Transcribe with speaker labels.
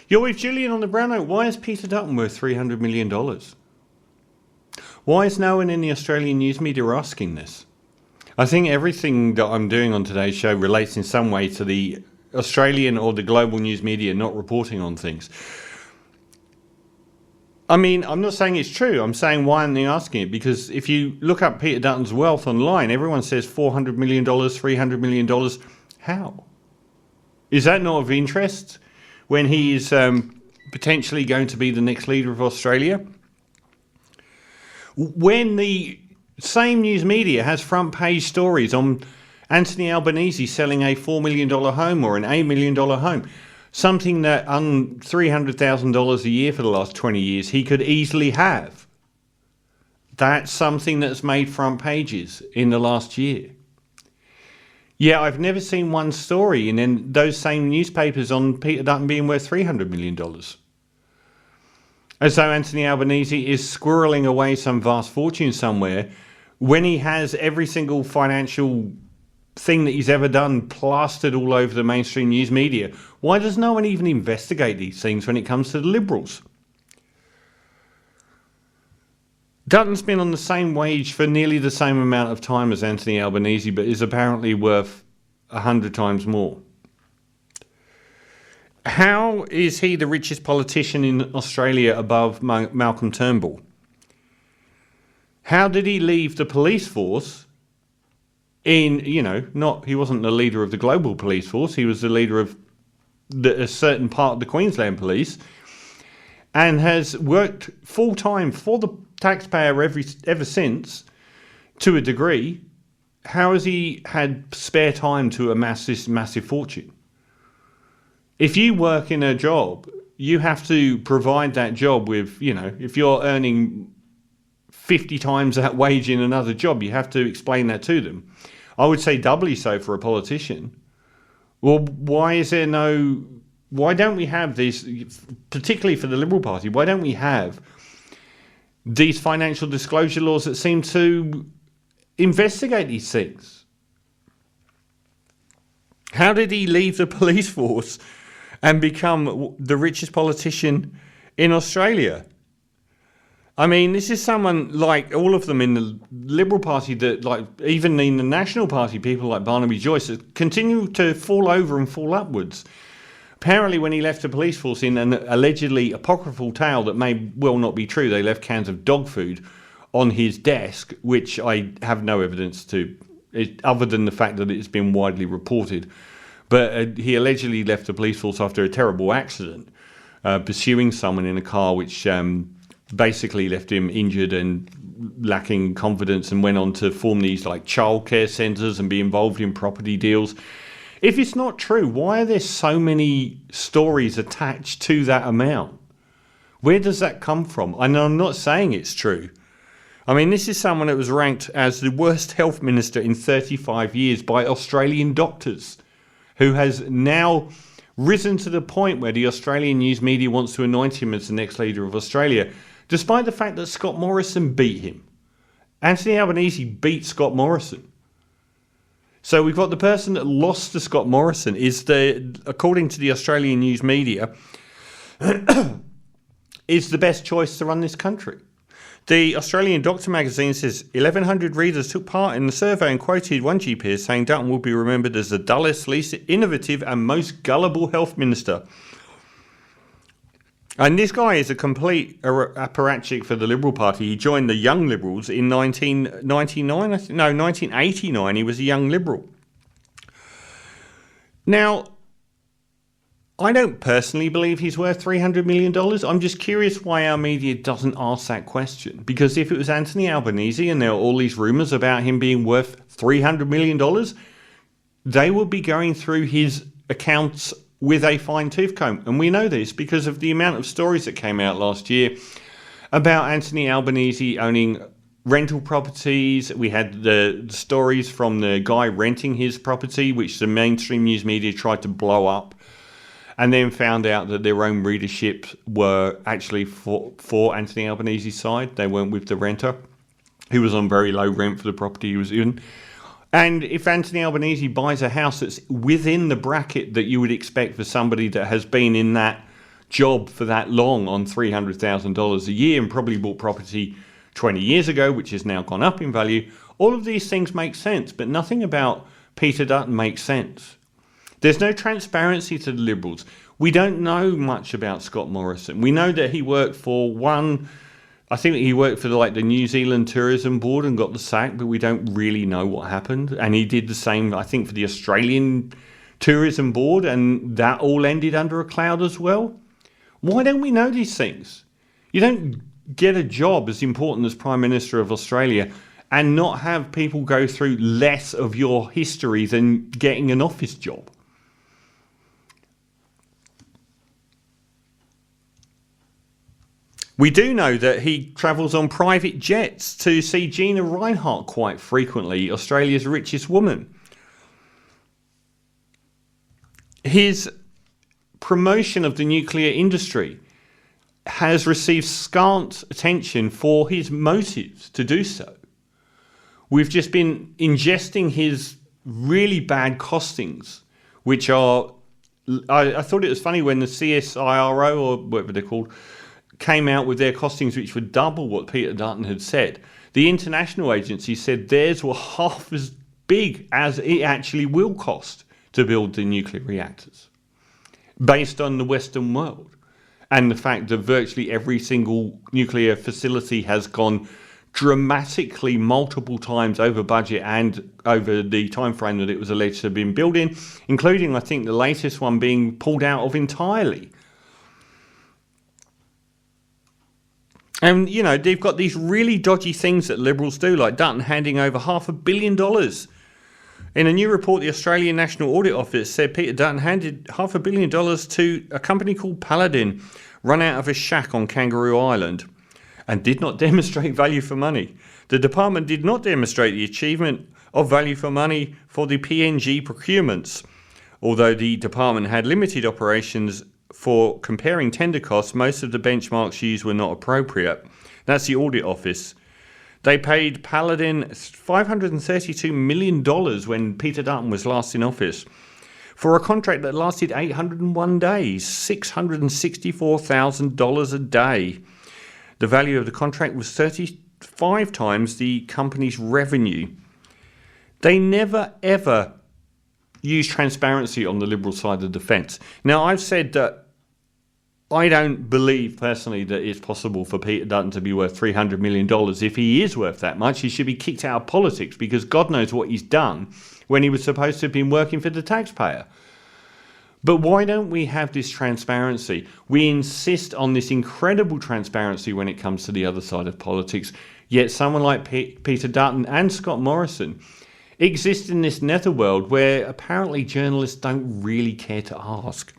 Speaker 1: You're with Julian on the Brown Note. Why is Peter Dutton worth $300 million? Why is no one in the Australian news media asking this? I think everything that I'm doing on today's show relates in some way to the Australian or the global news media not reporting on things. I mean, I'm not saying it's true. I'm saying why aren't they asking it? Because if you look up Peter Dutton's wealth online, everyone says $400 million, $300 million. How? Is that not of interest when he is potentially going to be the next leader of Australia? When the same news media has front page stories on Anthony Albanese selling a $4 million home or an $8 million home, something that $300,000 a year for the last 20 years he could easily have. That's something that's made front pages in the last year. Yeah, I've never seen one story in then those same newspapers on Peter Dutton being worth $300 million. As though Anthony Albanese is squirreling away some vast fortune somewhere when he has every single financial thing that he's ever done plastered all over the mainstream news media. Why does no one even investigate these things when it comes to the Liberals? Dutton's been on the same wage for nearly the same amount of time as Anthony Albanese, but is apparently worth 100 times more. How is he the richest politician in Australia above Malcolm Turnbull? How did he leave the police force in, he wasn't the leader of the global police force, he was the leader of a certain part of the Queensland police, and has worked full-time for the taxpayer ever since, to a degree. How has he had spare time to amass this massive fortune? If you work in a job, you have to provide that job with, if you're earning 50 times that wage in another job, you have to explain that to them. I would say doubly so for a politician. Well, why don't we have these, particularly for the Liberal Party, why don't we have these financial disclosure laws that seem to investigate these things? How did he leave the police force and become the richest politician in Australia? I mean, this is someone like all of them in the Liberal Party that, like, even in the National Party, people like Barnaby Joyce continue to fall over and fall upwards. Apparently, when he left the police force in an allegedly apocryphal tale that may well not be true, they left cans of dog food on his desk, which I have no evidence to, other than the fact that it's been widely reported. But he allegedly left the police force after a terrible accident, pursuing someone in a car, which basically left him injured and lacking confidence, and went on to form these like childcare centres and be involved in property deals. If it's not true, why are there so many stories attached to that amount? Where does that come from? And I'm not saying it's true. I mean, this is someone that was ranked as the worst health minister in 35 years by Australian doctors, who has now risen to the point where the Australian news media wants to anoint him as the next leader of Australia, despite the fact that Scott Morrison beat him. Anthony Albanese beat Scott Morrison. So we've got the person that lost to Scott Morrison according to the Australian news media, is the best choice to run this country. The Australian Doctor magazine says 1,100 readers took part in the survey and quoted one GP as saying Dutton will be remembered as the dullest, least innovative and most gullible health minister. And this guy is a complete apparatchik for the Liberal Party. He joined the Young Liberals in 1989. He was a Young Liberal. Now, I don't personally believe he's worth $300 million. I'm just curious why our media doesn't ask that question. Because if it was Anthony Albanese and there are all these rumours about him being worth $300 million, they would be going through his accounts with a fine-tooth comb. And we know this because of the amount of stories that came out last year about Anthony Albanese owning rental properties. We had the stories from the guy renting his property, which the mainstream news media tried to blow up, and then found out that their own readership were actually for Anthony Albanese's side. They weren't with the renter, who was on very low rent for the property he was in. And if Anthony Albanese buys a house that's within the bracket that you would expect for somebody that has been in that job for that long on $300,000 a year and probably bought property 20 years ago, which has now gone up in value. All of these things make sense, but nothing about Peter Dutton makes sense. There's no transparency to the Liberals. We don't know much about Scott Morrison. We know that he worked for I think he worked for the New Zealand Tourism Board and got the sack, but we don't really know what happened. And he did the same, I think, for the Australian Tourism Board, and that all ended under a cloud as well. Why don't we know these things? You don't get a job as important as Prime Minister of Australia and not have people go through less of your history than getting an office job. We do know that he travels on private jets to see Gina Rinehart quite frequently, Australia's richest woman. His promotion of the nuclear industry has received scant attention for his motives to do so. We've just been ingesting his really bad costings, which are... I thought it was funny when the CSIRO, or whatever they're called, came out with their costings which were double what Peter Dutton had said. The international agency said theirs were half as big as it actually will cost to build the nuclear reactors, based on the Western world and the fact that virtually every single nuclear facility has gone dramatically multiple times over budget and over the time frame that it was alleged to have been built in, including, I think, the latest one being pulled out of entirely. And, you know, they've got these really dodgy things that Liberals do, like Dutton handing over $500 million. In a new report, the Australian National Audit Office said Peter Dutton handed $500 million to a company called Paladin, run out of a shack on Kangaroo Island, and did not demonstrate value for money. The department did not demonstrate the achievement of value for money for the PNG procurements. Although the department had limited operations for comparing tender costs, most of the benchmarks used were not appropriate. That's the audit office. They paid Paladin $532 million when Peter Dutton was last in office for a contract that lasted 801 days, $664,000 a day. The value of the contract was 35 times the company's revenue. They never, ever use transparency on the Liberal side of the fence. Now, I've said that I don't believe personally that it's possible for Peter Dutton to be worth $300 million. If he is worth that much, he should be kicked out of politics, because God knows what he's done when he was supposed to have been working for the taxpayer. But why don't we have this transparency? We insist on this incredible transparency when it comes to the other side of politics, yet someone like Peter Dutton and Scott Morrison exist in this netherworld where apparently journalists don't really care to ask.